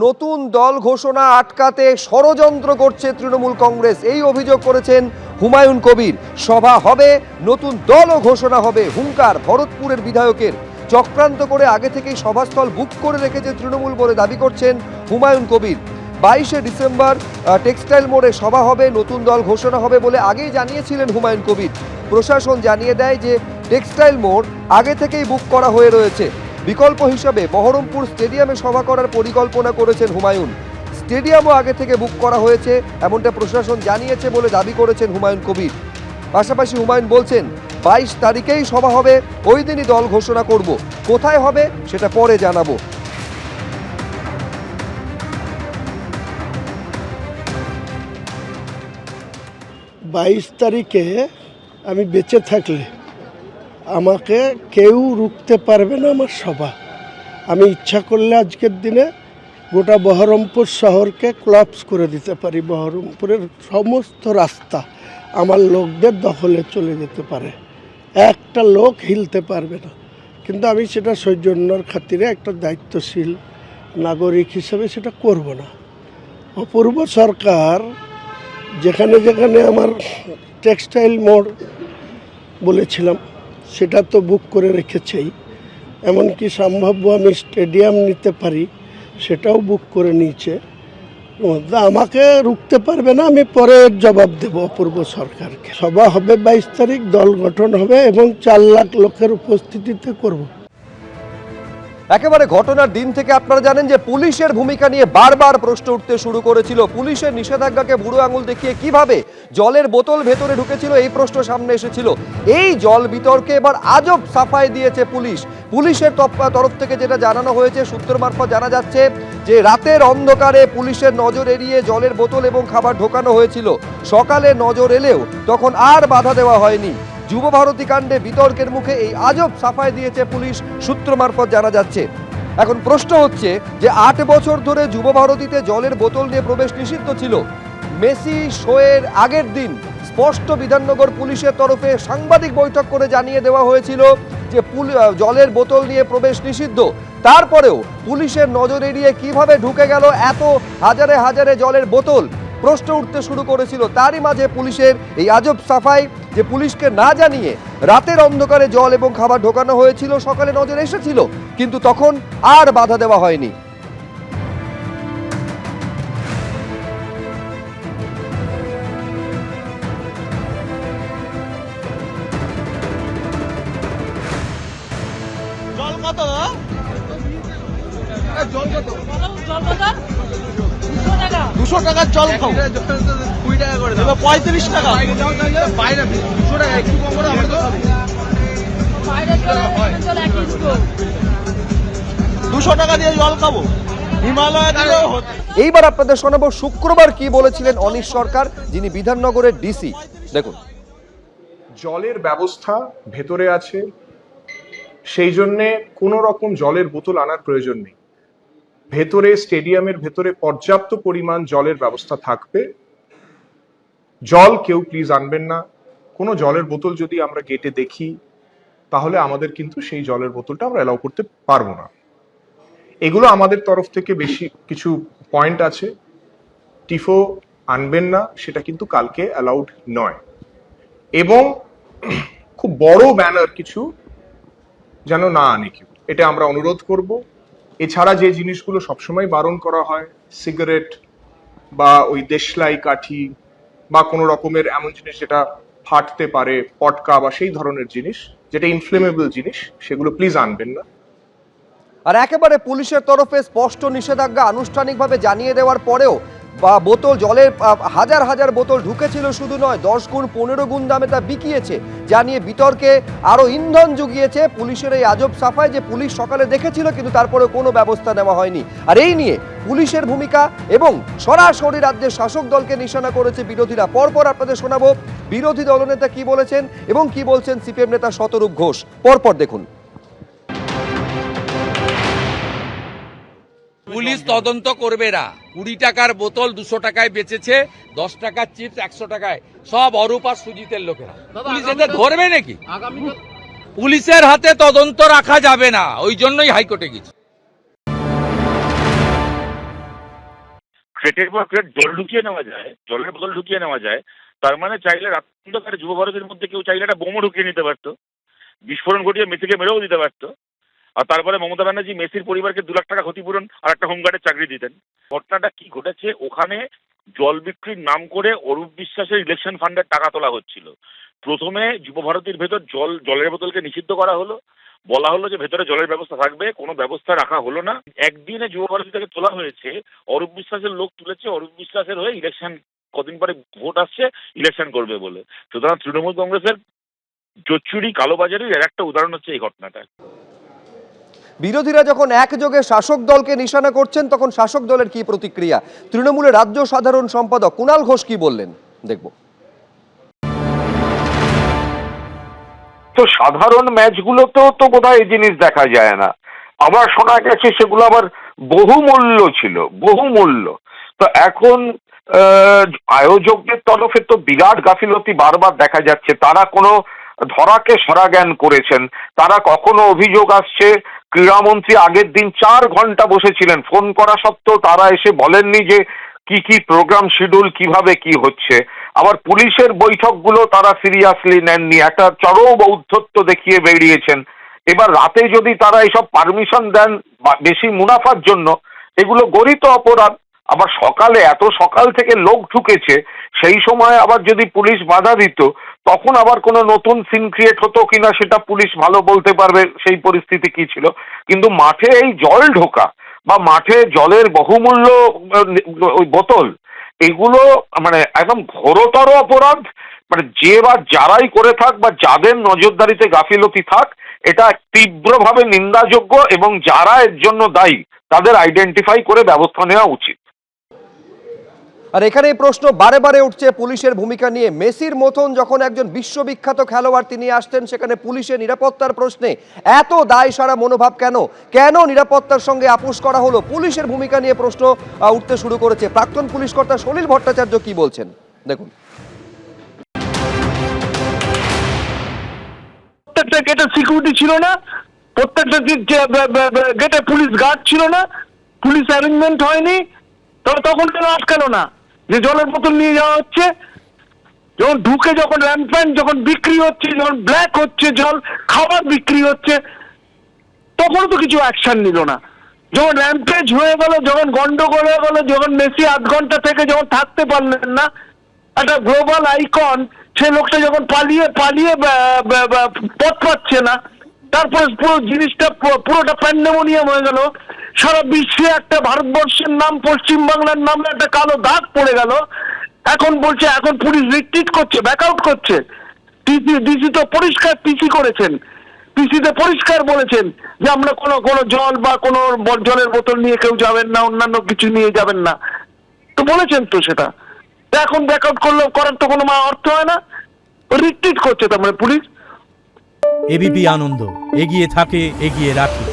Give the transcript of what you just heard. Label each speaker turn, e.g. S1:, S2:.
S1: নতুন দল ঘোষণা আটকাতে ষড়যন্ত্র করছে তৃণমূল কংগ্রেস, এই অভিযোগ করেছেন হুমায়ুন কবির। সভা হবে, নতুন দলও ঘোষণা হবে, হুঙ্কার ভরতপুরের বিধায়কের। চক্রান্ত করে আগে থেকেই সভাস্থল বুক করে রেখেছে তৃণমূল বলে দাবি করছেন হুমায়ুন কবির। 22শে ডিসেম্বর টেক্সটাইল মোড়ে সভা হবে, নতুন দল ঘোষণা হবে বলে আগেই জানিয়েছিলেন হুমায়ুন কবির। প্রশাসন জানিয়ে দেয় যে টেক্সটাইল মোড় আগে থেকেই বুক করা হয়ে রয়েছে। বিকল্প হিসাবে বহরমপুর স্টেডিয়ামে সভা করার পরিকল্পনা করেছেন হুমায়ুন। স্টেডিয়ামও আগে থেকে বুক করা হয়েছে, এমনটা প্রশাসন জানিয়েছে বলে দাবি করেছেন হুমায়ুন কবির। পাশাপাশি হুমায়ুন বলছেন 22 তারিখেই সভা হবে, ওই দিনই দল ঘোষণা করব, কোথায় হবে সেটা পরে জানাবো।
S2: 22 তারিখে আমি বেঁচে থাকলে আমাকে কেউ রুখতে পারবে না আমার সভা। আমি ইচ্ছা করলে আজকের দিনে গোটা বহরমপুর শহরকে ক্লাপস করে দিতে পারি। বহরমপুরের সমস্ত রাস্তা আমার লোকদের দখলে চলে যেতে পারে, একটা লোক হিলতে পারবে না। কিন্তু আমি সেটা সৌজন্যর খাতিরে একটা দায়িত্বশীল নাগরিক হিসেবে সেটা করব না। অপূর্ব সরকার যেখানে যেখানে আমার টেক্সটাইল মোড় বলেছিলাম সেটা তো বুক করে রেখেছেই, এমনকি সম্ভাব্য আমি স্টেডিয়াম নিতে পারি সেটাও বুক করে নিয়েছে। আমাকে রুখতে পারবে না, আমি পরে জবাব দেব অপূর্ব সরকারকে। সভা হবে 22 তারিখ, দল গঠন হবে এবং 4 লাখ লোকের উপস্থিতিতে করব।
S1: একেবারে ঘটনার দিন থেকে আপনারা জানেন যে পুলিশের ভূমিকা নিয়ে বারবার প্রশ্ন উঠতে শুরু করেছিল। পুলিশের নিষেধাজ্ঞাকে বুড়ো আঙুল দেখিয়ে কিভাবে জলের বোতল ভেতরে ঢুকেছিল এই প্রশ্ন সামনে এসেছিল। এই জল বিতর্কে এবার আজব সাফাই দিয়েছে পুলিশ। পুলিশের তরফ থেকে যেটা জানানো হয়েছে, সূত্র মারফত জানা যাচ্ছে যে রাতের অন্ধকারে পুলিশের নজর এড়িয়ে জলের বোতল এবং খাবার ঢোকানো হয়েছিল। সকালে নজর এলেও তখন আর বাধা দেওয়া হয়নি। যুবভারতী কাণ্ডে বিতর্কের মুখে এই আজব সাফাই দিয়েছে পুলিশ, সূত্র মারফত জানা যাচ্ছে। এখন প্রশ্ন হচ্ছে যে 8 বছর ধরে যুবভারতীতে জলের বোতল নিয়ে প্রবেশ নিষিদ্ধ ছিল। মেসি শোয়ের আগের দিন স্পষ্ট বিধাননগর পুলিশের তরফে সাংবাদিক বৈঠক করে জানিয়ে দেওয়া হয়েছিল যে জলের বোতল নিয়ে প্রবেশ নিষিদ্ধ। তারপরেও পুলিশের নজর এড়িয়ে কিভাবে ঢুকে গেল এত হাজারে হাজারে জলের বোতল, প্রশ্ন উঠতে শুরু করেছিল। তারই মাঝে পুলিশের এই আজব সাফাই যে পুলিশকে না জানিয়ে রাতের অন্ধকারে জল এবং খাবার ঢোকানো হয়েছিল, সকালে নজর এসেছিল কিন্তু তখন আর বাধা দেওয়া হয়নি।
S3: জল কত? জল কত? 200 টাকার জল খাও, 20 টাকা করে দাও, 35 টাকা বাইরে, 200 টাকা একটু কম করে আমরা তো 200 টাকা দিয়ে জল খাবো হিমালয়।
S1: এইবার আপনাদের শোনাবো শুক্রবার কি বলেছিলেন অনিশ সরকার, যিনি বিধাননগরের ডিসি। দেখুন,
S4: জলের ব্যবস্থা ভেতরে আছে, সেই জন্যে কোনো রকম জলের বোতল আনার প্রয়োজন নেই। ভেতরে স্টেডিয়ামের ভেতরে পর্যাপ্ত পরিমাণ জলের ব্যবস্থা থাকবে। জল কেউ প্লিজ আনবেন না। কোনো জলের বোতল যদি আমরা গেটে দেখি তাহলে আমাদের কিন্তু সেই জলের বোতলটা আমরা অ্যালাউ করতে পারবো না। এগুলো আমাদের তরফ থেকে বেশি কিছু পয়েন্ট আছে। টিফো আনবেন না, সেটা কিন্তু কালকে অ্যালাউড নয়। এবং খুব বড় ব্যানার কিছু যেন না আনে কেউ, এটা আমরা অনুরোধ করব। এছাড়া যে জিনিসগুলো সবসময় বারণ করা হয়, সিগারেট বা ওই দেশলাই কাঠি বা কোনো রকমের এমন জিনিস যেটা ফাটতে পারে, পটকা বা সেই ধরনের জিনিস যেটা ইনফ্লেমেবল জিনিস, সেগুলো প্লিজ আনবেন না।
S1: আর একেবারে পুলিশের তরফে স্পষ্ট নিষেধাজ্ঞা আনুষ্ঠানিকভাবে জানিয়ে দেওয়ার পরেও বা বোতল জলের হাজার হাজার বোতল ঢুকেছিল, শুধু নয় 10 গুণ 15 গুণ দামে তা বিকিয়েছে, যা নিয়ে বিতর্কে আরো ইন্ধন জুগিয়েছে পুলিশের এই আজব সাফাই যে পুলিশ সকালে দেখেছিল কিন্তু তারপরে কোনো ব্যবস্থা নেওয়া হয়নি। আর এই নিয়ে পুলিশের ভূমিকা এবং সরাসরি রাজ্যের শাসক দলকে নিশানা করেছে বিরোধীরা। পরপর আপনাদের শোনাবো বিরোধী দলনেতা কি বলেছেন এবং কি বলছেন সিপিএম নেতা শতরূপ ঘোষ। পরপর দেখুন।
S5: পুলিশ তদন্ত করবে না। 20 টাকার বোতল 200 টাকায় বেচেছে, 10 টাকার চিপস 100 টাকায়, সব অরূপ আর সুজিতের লোকেরা। পুলিশ এদের ধরবে নাকি? পুলিশের হাতে তদন্ত রাখা যাবে না, ওই জন্যই হাইকোর্টে গেছে।
S6: প্লেটের পর প্লেট জল ঢুকিয়ে নেওয়া যায়, জলের বোতল ঢুকিয়ে নেওয়া যায়, তার মানে চাইলে রাত্রে যুব ভারতের মধ্যে কেউ চাইলে একটা বোমও ঢুকিয়ে নিতে পারতো, বিস্ফোরণ ঘটিয়ে মেসিকে মেরেও দিতে পারতো। আর তারপরে মমতা ব্যানার্জি মেসির পরিবারকে 2 লাখ টাকা ক্ষতিপূরণ আর একটা হোমগার্ডের চাকরি দিতেন। ঘটনাটা কি ঘটেছে, ওখানে জল বিক্রির নাম করে অরূপ বিশ্বাসের ইলেকশন ফান্ডের টাকা তোলা হচ্ছিল। প্রথমে যুব ভারতীর ভেতর জলের বোতলকে নিষিদ্ধ করা হলো, বলা হলো যে ভেতরে জলের ব্যবস্থা থাকবে, কোনো ব্যবস্থা রাখা হলো না। একদিনে যুব ভারতী থেকে তোলা হয়েছে, অরূপ বিশ্বাসের লোক তুলেছে, অরূপ বিশ্বাসের হয়ে ইলেকশন কদিন পরে ভোট আসছে, ইলেকশন করবে বলে। সুতরাং তৃণমূল কংগ্রেসের জোচ্চুরি কালোবাজারির এর একটা উদাহরণ হচ্ছে এই ঘটনাটা।
S1: বিরোধীরা যখন একযোগে শাসক দলকে নিশানা করছেন তখন শাসক দলের কি প্রতিক্রিয়া? তৃণমূলের রাজ্য সাধারণ সম্পাদক কুণাল ঘোষ কি বললেন, দেখব।
S7: তো সাধারণ ম্যাচগুলোতেও তো বোধহয় এই জিনিস দেখা যায় না। আবার শোনা গেছে সেগুলো আবার বহুমূল্য ছিল, বহুমূল্য। তো এখন আয়োজকদের তরফে তো বিরাট গাফিলতি বারবার দেখা যাচ্ছে। তারা কোনো ধরাকে সরা জ্ঞান করেছেন। তারা কখনো অভিযোগ আসছে ক্রীড়ামন্ত্রী আগের দিন 4 ঘন্টা বসেছিলেন, ফোন করা সত্ত্বেও তারা এসে বলেননি যে কি কি প্রোগ্রাম শিডিউল কিভাবে কি হচ্ছে। আবার পুলিশের বৈঠকগুলো তারা সিরিয়াসলি নেননি, একটা চরম ঔদ্ধত্য দেখিয়ে বেরিয়েছেন। এবার রাতে যদি তারা এসব পারমিশন দেন বেশি মুনাফার জন্য, এগুলো গরিত অপরাধ। আবার সকালে এত সকাল থেকে লোক ঢুকেছে, সেই সময় আবার যদি পুলিশ বাধা দিত তখন আবার কোনো নতুন সিন ক্রিয়েট হতো কিনা সেটা পুলিশ ভালো বলতে পারবে সেই পরিস্থিতি কি ছিল। কিন্তু মাঠে এই জল ঢোকা বা মাঠে জলের বহুমূল্য ওই বোতল, এগুলো মানে একদম ঘোরতর অপরাধ। মানে যে বা যারাই করে থাক বা যাদের নজরদারিতে গাফিলতি থাক, এটা তীব্রভাবে নিন্দাযোগ্য এবং যারা এর জন্য দায়ী তাদের আইডেন্টিফাই করে ব্যবস্থা নেওয়া উচিত।
S1: আর এখানে এই প্রশ্ন বারে বারে উঠছে পুলিশের ভূমিকা নিয়ে। মেসির মতন যখন একজন বিশ্ববিখ্যাত খেলোয়াড় তিনি আসতেন, সেখানে পুলিশের নিরাপত্তার প্রশ্নে এত দায় সারা মনোভাব কেন? কেন নিরাপত্তার সঙ্গে আপোষ করা হলো? পুলিশের ভূমিকা নিয়ে প্রশ্ন উঠতে শুরু করেছে। প্রাক্তন পুলিশ কর্তা সলিল ভট্টাচার্য কি বলছেন, দেখুন।
S8: প্রত্যেকটা গেটে সিকিউরিটি ছিল না, প্রত্যেকটা গেটে পুলিশ গার্ড ছিল না, পুলিশ অ্যারেঞ্জমেন্ট হয়নি, তখন কেন আটকালো না? যে জলের বোতল নিয়ে যাওয়া হচ্ছে, যখন ঢুকে যখন র্যাম্প্যান্ট যখন বিক্রি হচ্ছে, যখন ব্ল্যাক হচ্ছে জল, খাবার বিক্রি হচ্ছে, তখন তো কিছু অ্যাকশন নিল না। যখন র্যাম্পেজ হয়ে গেল, যখন গন্ডগোল হয়ে গেল, যখন মেসি 8 ঘন্টা থেকে যখন থাকতে পারলেন না, একটা গ্লোবাল আইকন সে লোকটা যখন পালিয়ে পথ পাচ্ছে না, তারপরে পুরো জিনিসটা পুরোটা প্যান্ডেমোনিয়াম হয়ে গেল। সারা বিশ্বে একটা ভারতবর্ষের নাম, পশ্চিমবাংলার নামে একটা কালো দাগ পড়ে গেল। এখন বলছে এখন পুলিশ রিট্রিট করছে, ব্যাকআউট করছে। ডিসি তো পরিষ্কার পিসি করেছেন, পিসিতে পরিষ্কার বলেছেন যে আমরা কোনো জল বা কোনো জলের বোতল নিয়ে কেউ যাবেন না, অন্যান্য কিছু নিয়ে যাবেন না, তো বলেছেন তো সেটা। এখন ব্যাকআউট করার তো কোনো অর্থ হয় না, রিট্রিট করছে তার মানে পুলিশ।
S9: এবিপি আনন্দ, এগিয়ে থাকে, এগিয়ে রাখে।